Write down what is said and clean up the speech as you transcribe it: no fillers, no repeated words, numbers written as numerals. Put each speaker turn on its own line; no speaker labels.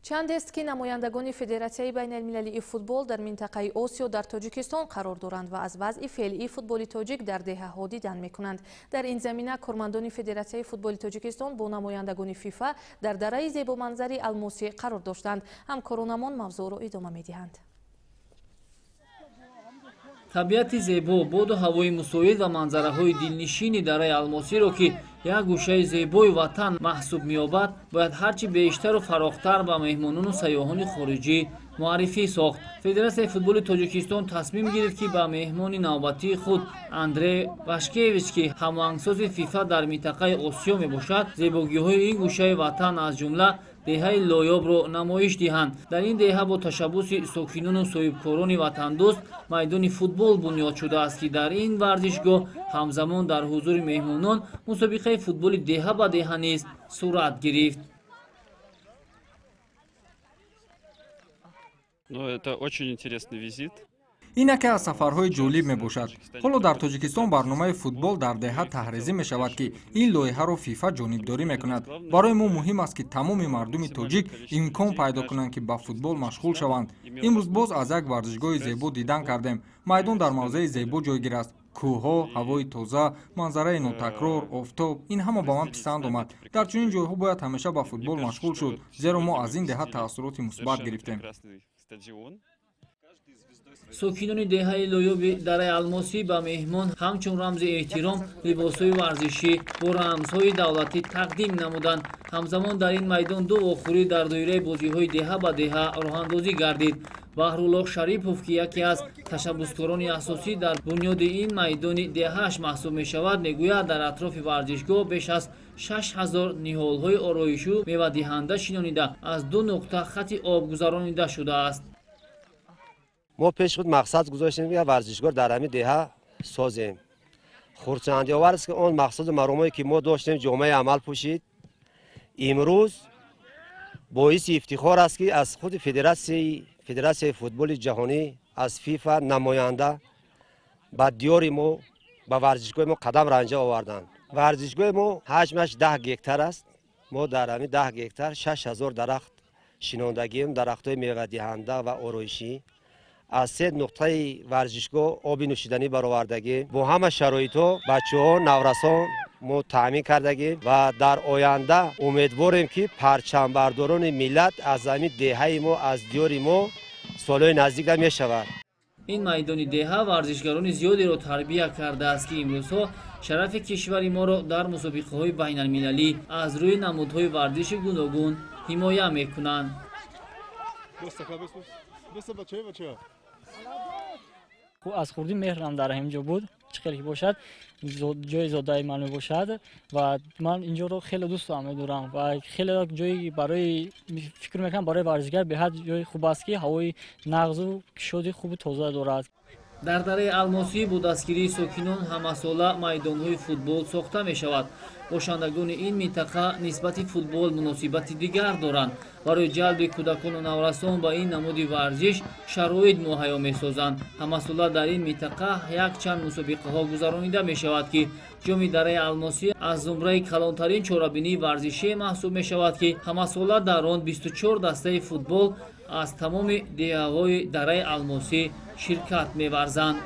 چند است که نمایندگان فدراسیون بین المللی فوتبال در منطقه آسیا در تاجیکستان قرار دارند و از وضع فعلی فوتبال تاجیک در دهه‌ها دیدن می‌کنند. در این زمینه کارمندان فدراسیون فوتبال تاجیکستان با نمایندگان فیفا در دره زیبا منظر الماسی قرار داشتند. همکارانمان موضوع را ادامه می‌دهند.
طبیعت زیبا، باد و هوای مساعد و منظره‌های دلنشین دره الماسی را که یک گوشه زیبای وطن محسوب می‌یابد، باید هرچی بیشتر و فراختر به مهمانان و سیاحان خارجی معرفی ساخت. فدراسیون فوتبال تاجیکستان تصمیم گرفت که به مهمان نوبتی خود اندری واشکیویچ که هماهنگساز فیفا در منطقه آسیا میباشد، زیبایی‌های این گوشه وطن از جمله دهه لایاب را نمایش دهند. در این دهه با تشبث ساکنان و صاحبکاران وطندوست میدان فوتبال بنیاد شده است که در این ورزشگاه همزمان در حضور مهمانان مسابقه فوتبال دهه به دهه نیز صورت گرفت.
Это очень интересный визит.
این یکی از سفرهای جالب می باشد. حالا در تاجیکستان برنامه فوتبال در دهه تحریزی می شود که این لایحه را فیفا جانبداری می کند. برای ما مهم است که تمام مردم تاجیک امکان پیدا کنند که به فوتبال مشغول شوند. امروز باز از یک ورزشگاه زیبا دیدن کردیم. میدان در موضع زیبا جایگیر است. کوه‌ها، هوای تازه، منظره نوتکرار، آفتاب، این همه با من پسند آمد. در چنین جایها باید همیشه به فوتبال مشغول شد، زیرا ما از این دهه تاثیرات مثبت گرفتیم.
ساکنان دهه لایاب دره الماسی به مهمان همچون رمز احترام لباس‌های ورزشی با رمزهای دولتی تقدیم نمودند. همزمان در این میدان دو آخری در دایره بازی‌های دهه به دهه راه‌اندازی گردید. بحرالله شریپوف که یکی از تشبثکاران اساسی در بنیاد این میدان دهه‌اش محسوب می‌شود، میگوید در اطراف ورزشگاه بیش از 6000 نهال‌های آرایشی میوه‌دهنده شنانیده از دو نقطه خط آب گذرانیده شده است.
ما پیش خود مقصد گذاشتیم که ورزشگاه در همین دهه سازیم. خرسندی آور است که آن مقصد مرامایی که ما داشتیم جامعه عمل پوشید. امروز باعث افتخار است که از خود فدراسیون فوتبال جهانی از فیفا نماینده با دیار ما به ورزشگاه ما قدم رنجه آوردند. ورزشگاه ما حجمش 10 گکتار است. ما در همین 10 گکتار 6000 درخت شناندگیم، درخت‌های میوه دهنده و آرایشی. از 3 نقطه ورزشگاه آب نوشیدنی برآوردگی با همه شرایط‌ها بچه‌ها نورسان ما تامین کردگی و در آینده امیدواریم که پرچم برداران ملت از زمین دهه ما از دیار ما سالهای نزدیک می شود.
این میدان دهه ورزشکاران زیادی را تربیت کرده است که امروزها شرف کشور ما را در مسابقه‌های بین‌المللی از روی نمودهای ورزش گوناگون حمایت می‌کنند.
از خوردی مهرم در همینجا بود، چقدر باشد جای زاده من باشد و من اینجا رو خیلی دوست دارم و خیلی جایی برای فکر میکنم برای ورزشگر به حد جای خوب است که هوای نغز و شادی خوب تازه دارد.
در دره الماسی با دستگیری ساکنان همه‌ساله میدان‌های فوتبال ساخته می‌شود. باشندگان این منطقه نسبت فوتبال مناسبت دیگر دارند. برای جلب کودکان و نورسان با این نمود ورزش شرایط مهیا می‌سازند. همه‌ساله در این منطقه یک چند مسابقه‌ها گذرانیده می‌شود که جام دره الماسی از زمره کلانترین چاره‌بینی ورزشی محسوب می‌شود که همه‌ساله در آن 24 دسته فوتبال از تمام دهه‌های دره الماسی شرکت می‌ورزند.